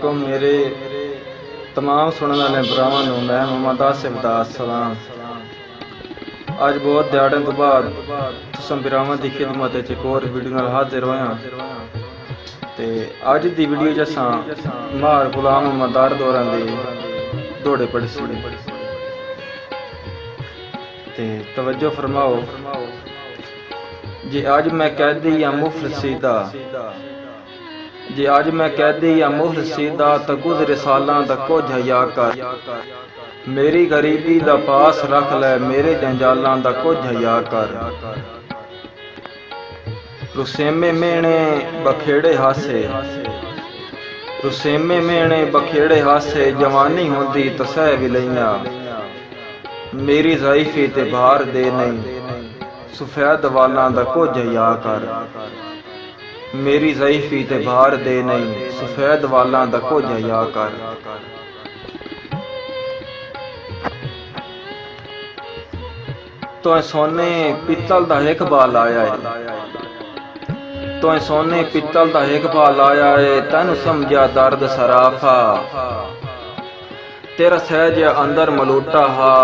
अलैकुम मेरे तमाम सुनने वाले भरावां नूं मैं मोहम्मद आसिफ दा सलाम। अज बहुत दिहाड़े तो बाद तुसां भरावां दी खिदमत च एक होर वीडियो नाल हाजिर होया ते अज दी वीडियो च असां मार गुलाम मोहम्मद दार दौरां दे दौड़े पढ़ी ते तवज्जो फरमाओ। जे अज मैं कैदी या मुफलसीदा, जे अज मैं कैदी या मुफलसीदा तो गुजरे सालां दा कुछ हया कर। मेरी गरीबी दा पास रख लै, मेरे जंजालां दा कुछ हया कर। रुसेमे मेहणे बखेड़े हासे, रुसेमे मेहणे बखेड़े हासे, जवानी होंदी तो सह भी लईयां। मेरी ज़ईफी ते भार दे नहीं, सफेद वालां दा कुछ हया कर। मेरी ज़ईफी ते भार दे नहीं, सफेद वालां दा कुछ हया कर। तो सोने पित्तल दा एक बाल आया है, तो सोने पित्तल दा एक बाल आया है। तैनू समझा दर्द सराफा, तेरा सहज अंदर मलूटा हा,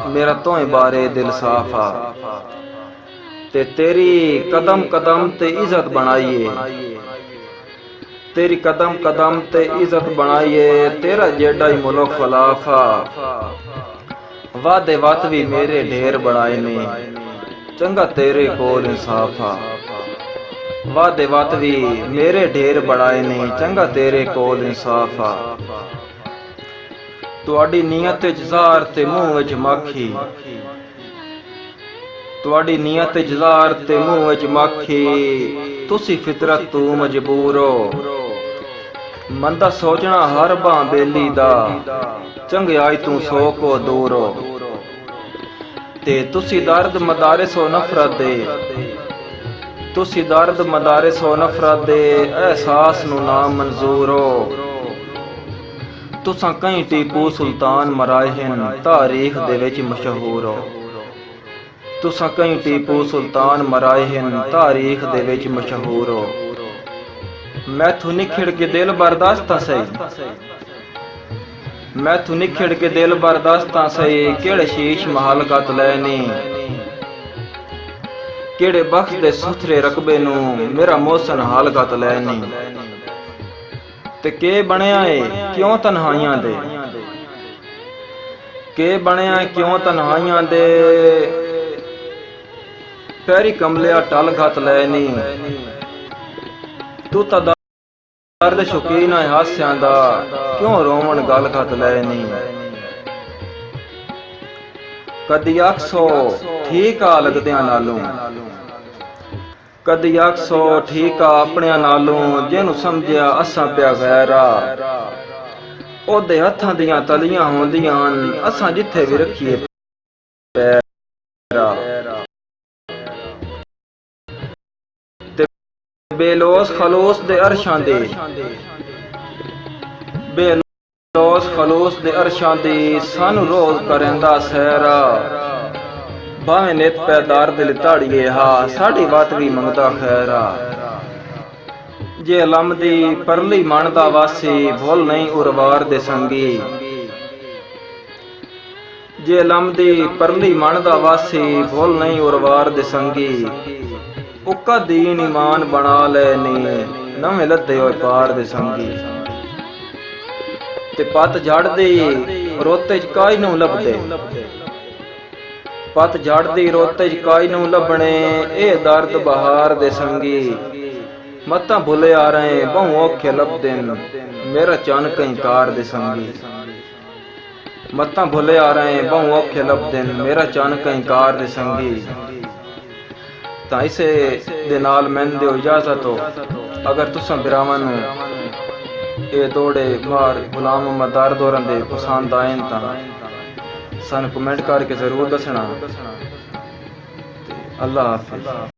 मेरा तोए बारे दिल साफा। ते तेरी कदम कदम ते इज्जत बनाइए, तेरी कदम कदम ते इज्जत बनाइए। तेरा जेडा ही मुल्क खलाफा, वादे वत भी मेरे ढेर बनाए ने, चंगा तेरे कोल इंसाफा। वादे वत भी मेरे ढेर बनाए ने, चंगा तेरे कोल इंसाफा। तुहाडी नीयत विच ज़हर ते मुंह विच मक्खी, तुहाडी नीयत विच ज़हर ते मुंह विच मक्खी। तुसी फितरत तू मजबूर हो, मंदा सोचना हर बां बेली दा, चंगियाई तू सौ को दूर हो। ते तुसी दर्द मदारिस हो नफरत दे, तुसी दर्द मदारिस हो नफरत दे, एहसास नू ना मंजूर हो। तुसां कई टीपू सुल्तान मराए हैं, तारीख दे विच मशहूर हो। तुसां कई टीपू सुल्तान मराए हैं, तारीख दे विच मशहूर हो। मैथू निखड़ के दिल बर्दाश्त सही, मैथू निखड़ के दिल बर्दाश्त सही। केड़े शीश महल कत लैनी, केड़े बख्श दे सुथरे रकबे नू मेरा मोहसन हाल कत लैनी। ते के बनया है क्यों तन्हाइयां दे, के बनया क्यों तन्हाइयां दे। पैरी कमलिया टल घत लैनी, तू तां दर्द शौकीन है हास्यां दा, क्यों रोवण गल घत लैनी। कदी आखसो ठीक आ लगदियां नालों, कदी आखसो ठीक आ अपनिया नालों। जिन्नू समझिया असां पिया गैरा, ओदे हत्थां दियां तलियां होंदियां, असां जिथे भी रखिए पैरा। ते बेलोस खलोस दे अरशां दे, बेलोस खलोस दे अरशां दी, सानू रोज करेंदा सहरा। भावें नित पैदार दिल ताड़िए हा, साड़ी बात भी मंगदा खैरा। जे अलम दी परली मन दा वासी, भुल नहीं उरवार दे संगी। जे अलम दी परली मन दा वासी, भुल नहीं उरवार दे संगी। उक्का दीन ईमान बना लैनी, नवें लद्दे होए पार दे संगी। ते पत झड़दी रोते च काई नूं लभदे, पत झड़दी रोते च काई नूं लभणे, ए दर्द बहार दे संगी। मत्तां भुले आ रहे बहु औखे लभदे, मेरा चन कई कार दे संगी। मत्तां भुले आ रहे बहु औखे लभदे, मेरा चन कई कार दे संगी। तां इसे दे नाल मैनूं दिओ इजाजत हो। अगर तुसां बिरावां नूं ये दौड़े मार गुलाम मोहम्मद दार दौरां दे पसंद आए तां सानू कमेंट करके जरूर दसना। अल्लाह हाफिज़।